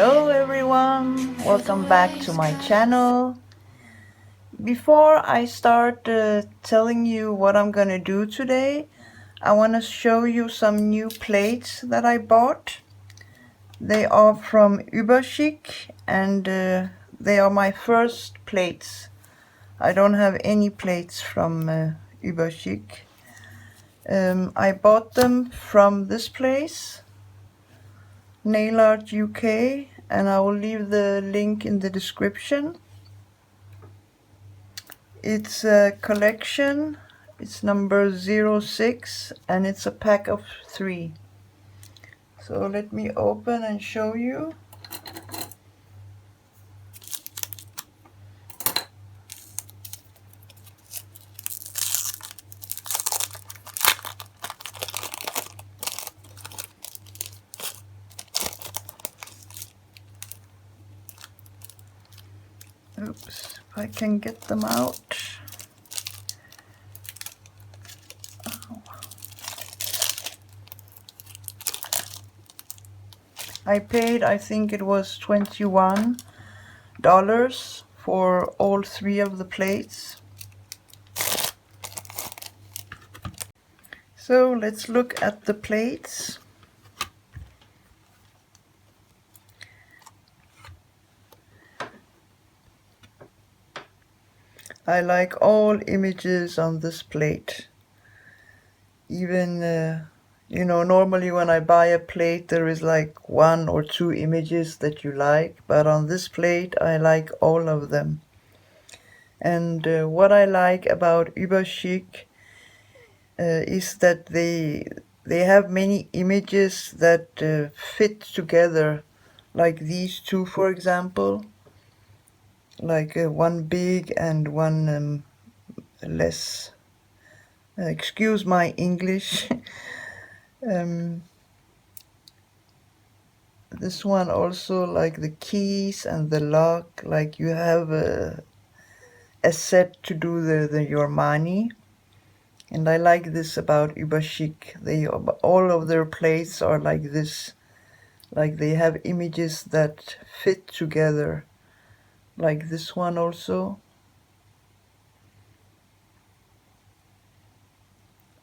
Hello everyone, welcome back to my channel. Before I start telling you what I'm gonna do today, I want to show you some new plates that I bought. They are from UberChic and they are my first plates. I don't have any plates from UberChic. I bought them from this place, Nail Art UK, and I will leave the link in the description. It's a collection, it's number 06 and it's a pack of 3. So let me open and show you. Oops, if I can get them out. I paid, I think it was $21 for all 3 of the plates. So let's look at the plates. I like all images on this plate. Even, you know, normally when I buy a plate there is like 1 or 2 images that you like, but on this plate I like all of them. And what I like about UberChic is that they have many images that fit together, like these 2 for example, like one big and one less. Excuse my English. This one also, like the keys and the lock, like you have a set to do your money. And I like this about UberChic. All of their plates are like this, like they have images that fit together, like this one also.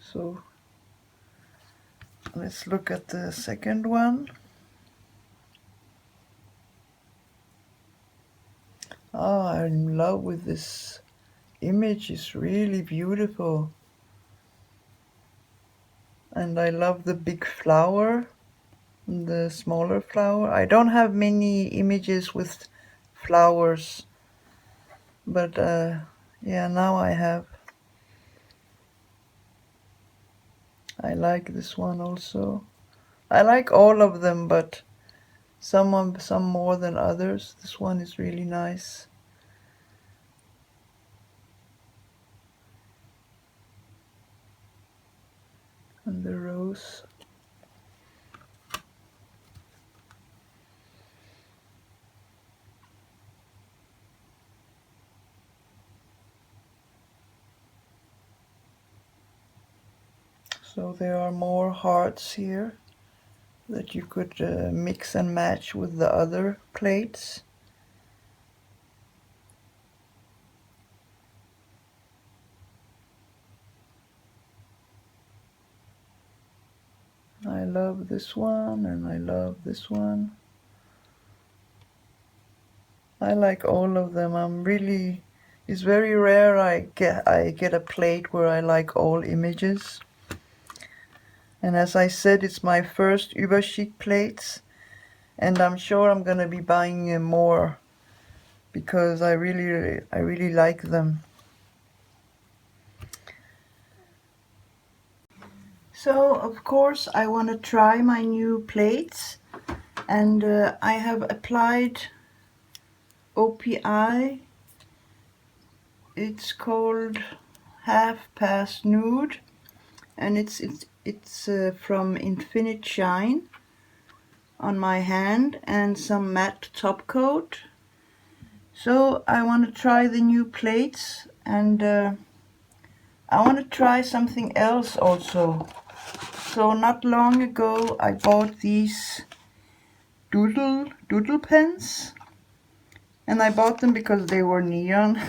So let's look at the second one. Oh, I'm in love with this image. It's really beautiful. And I love the big flower and the smaller flower. I don't have many images with flowers, but yeah, now I have. I like this one also. I like all of them, but some more than others. This one is really nice. And the rose. So there are more hearts here that you could mix and match with the other plates. I love this one and I love this one. I like all of them. It's very rare I get a plate where I like all images. And as I said, it's my first UberChic plates, and I'm sure I'm gonna be buying more because I really like them. So of course I want to try my new plates, and I have applied OPI. It's called Half Past Nude, and it's from Infinite Shine on my hand, and some matte top coat. So I want to try the new plates, and I want to try something else also. So not long ago I bought these doodle pens, and I bought them because they were neon.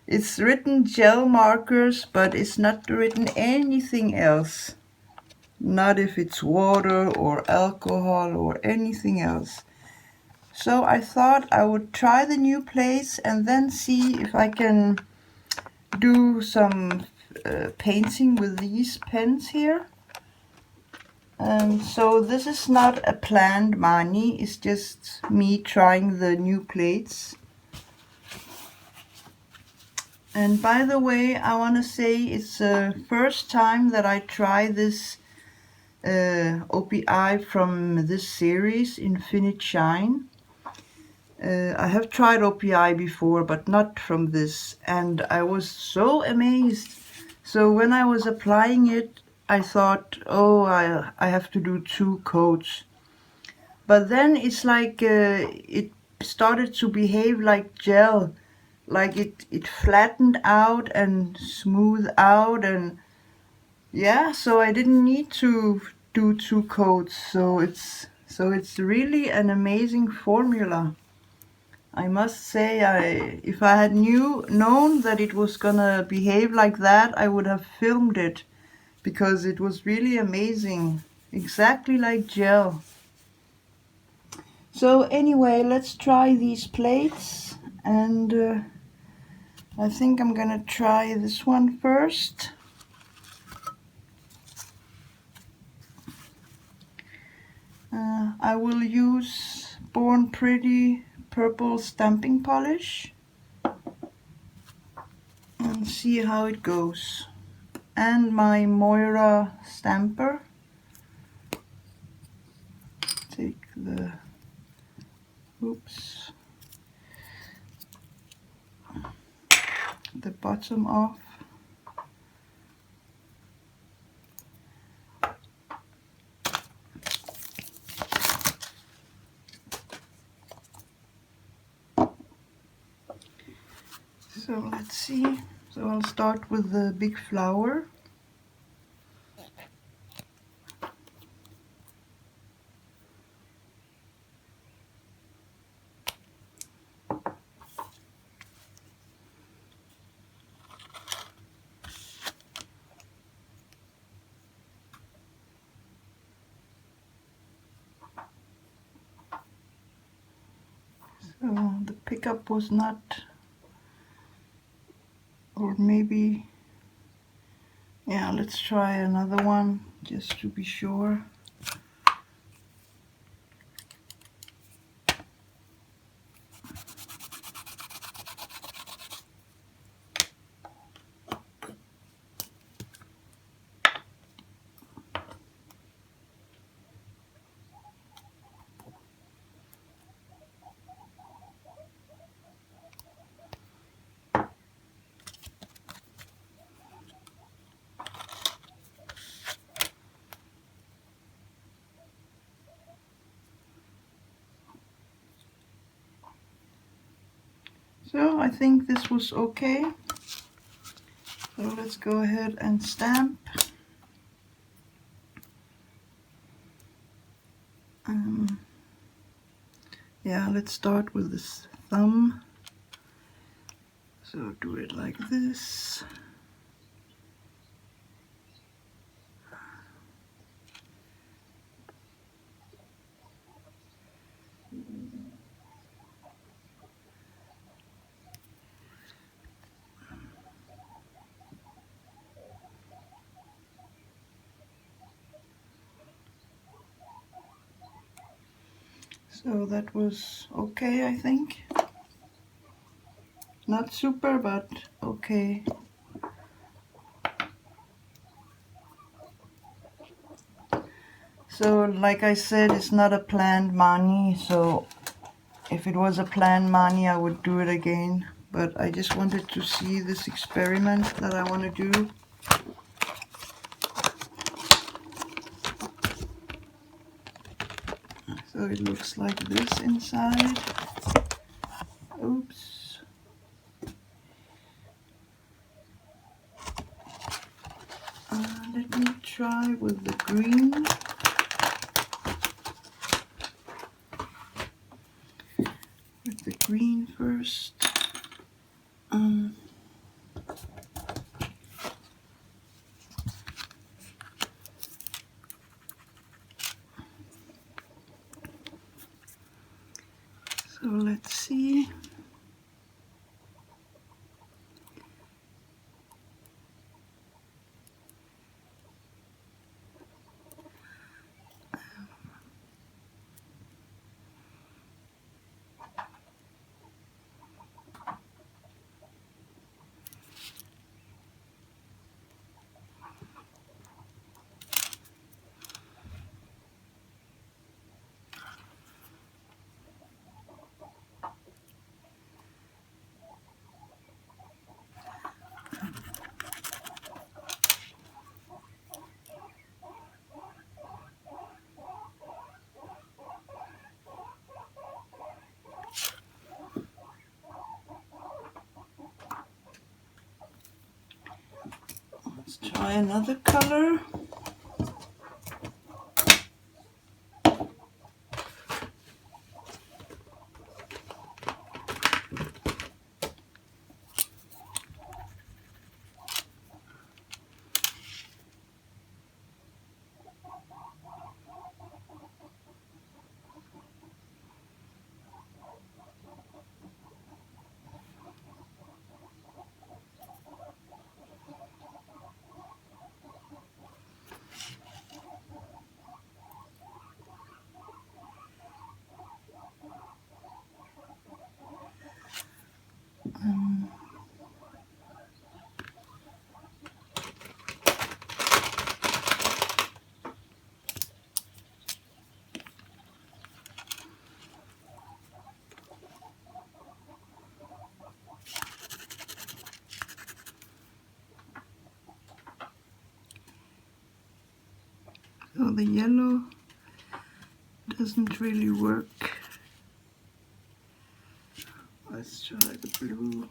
It's written gel markers, but it's not written anything else. Not if it's water or alcohol or anything else. So I thought I would try the new place and then see if I can do some painting with these pens here. So this is not a planned mani, it's just me trying the new plates. And by the way, I want to say it's the first time that I try this OPI from this series, Infinite Shine. I have tried OPI before, but not from this, and I was so amazed. So when I was applying it, I thought, oh, I have to do 2 coats. But then it's like it started to behave like gel, like it flattened out and smoothed out, and yeah, so I didn't need to do 2 coats. So it's really an amazing formula. I must say, if I had known that it was gonna behave like that, I would have filmed it, because it was really amazing, exactly like gel. So anyway, let's try these plates, and I think I'm gonna try this one first. I will use Born Pretty purple stamping polish and see how it goes. And my Moira stamper. Take the bottom off. So let's see. So I'll start with the big flower. So the pickup was not, or maybe, yeah, let's try another one just to be sure. So I think this was okay. So let's go ahead and stamp. Yeah, let's start with this thumb. So do it like this. So that was okay, I think. Not super, but okay. So like I said, it's not a planned mani, so if it was a planned mani, I would do it again. But I just wanted to see this experiment that I want to do. So it looks like this inside. Oops. Let me try with the green. let's see. Let's try another color. So the yellow doesn't really work. Let's try the blue.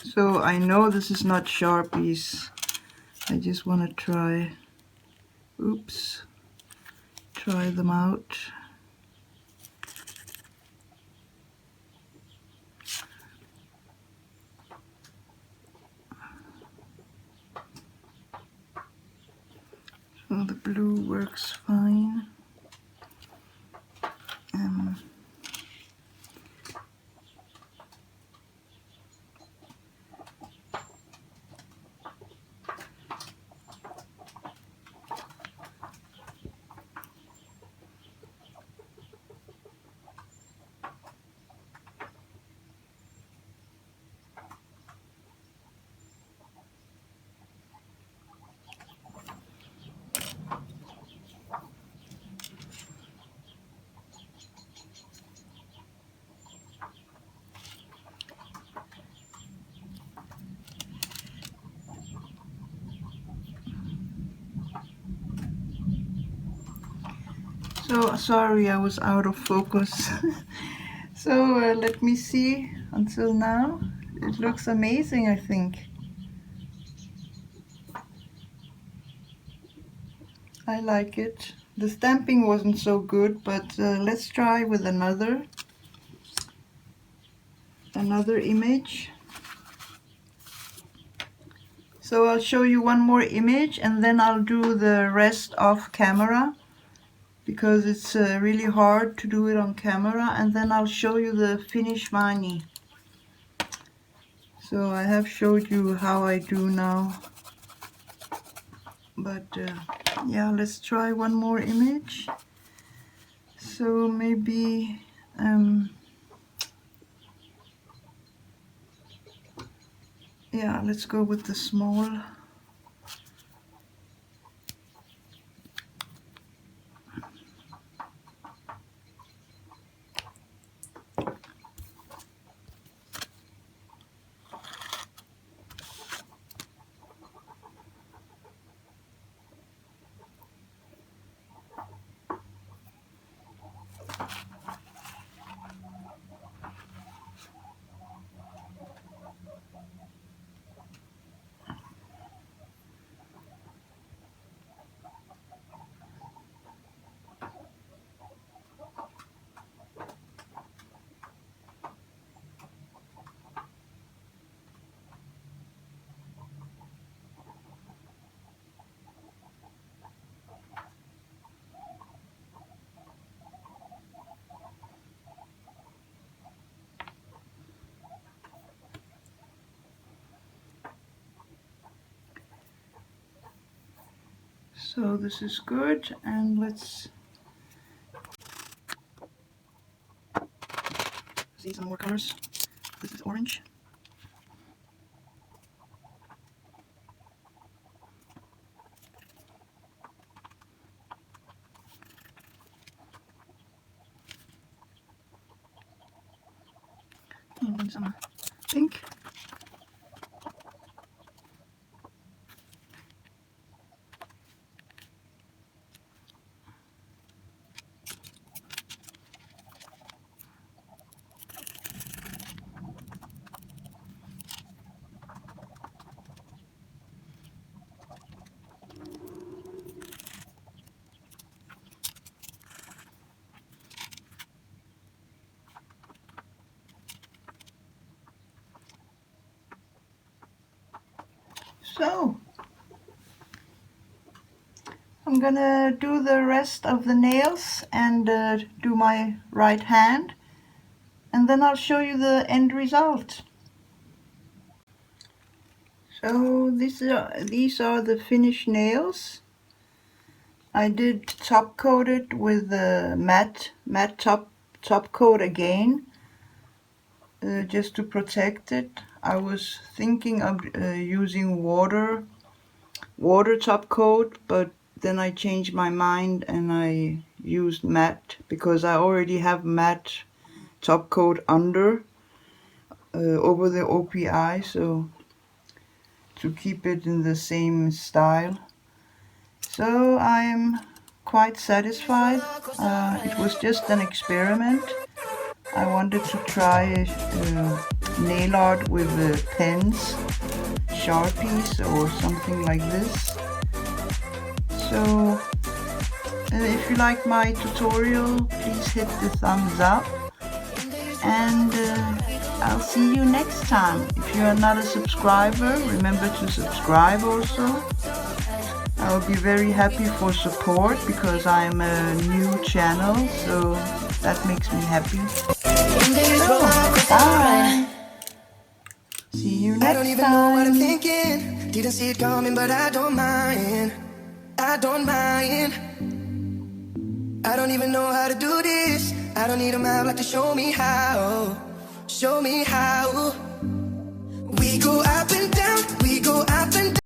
So I know this is not Sharpies. I just want to try them out. So the blue works fine. So sorry, I was out of focus. So let me see. Until now, it looks amazing, I think. I like it. The stamping wasn't so good, but let's try with another image. So I'll show you one more image and then I'll do the rest off camera, because it's really hard to do it on camera, and then I'll show you the finished mani. So I have showed you how I do now, but yeah, let's try one more image. So maybe yeah, let's go with the small. So this is good, and let's see some more colors. This is orange. And then some pink. So I'm gonna do the rest of the nails and do my right hand, and then I'll show you the end result. So these are the finished nails. I did top coat it with the matte top coat again, just to protect it. I was thinking of using water top coat, but then I changed my mind and I used matte because I already have matte top coat under over the OPI, so to keep it in the same style. So I'm quite satisfied. It was just an experiment. I wanted to try nail art with pens, sharpies or something like this. So if you like my tutorial, please hit the thumbs up, and I'll see you next time. If you are not a subscriber, remember to subscribe also. I'll be very happy for support because I'm a new channel, so that makes me happy. So, bye. See you next time. I don't even know what I'm thinking. Didn't see it coming, but I don't mind. I don't mind. I don't even know how to do this. I don't need a map like to show me how. Show me how. We go up and down, we go up and down.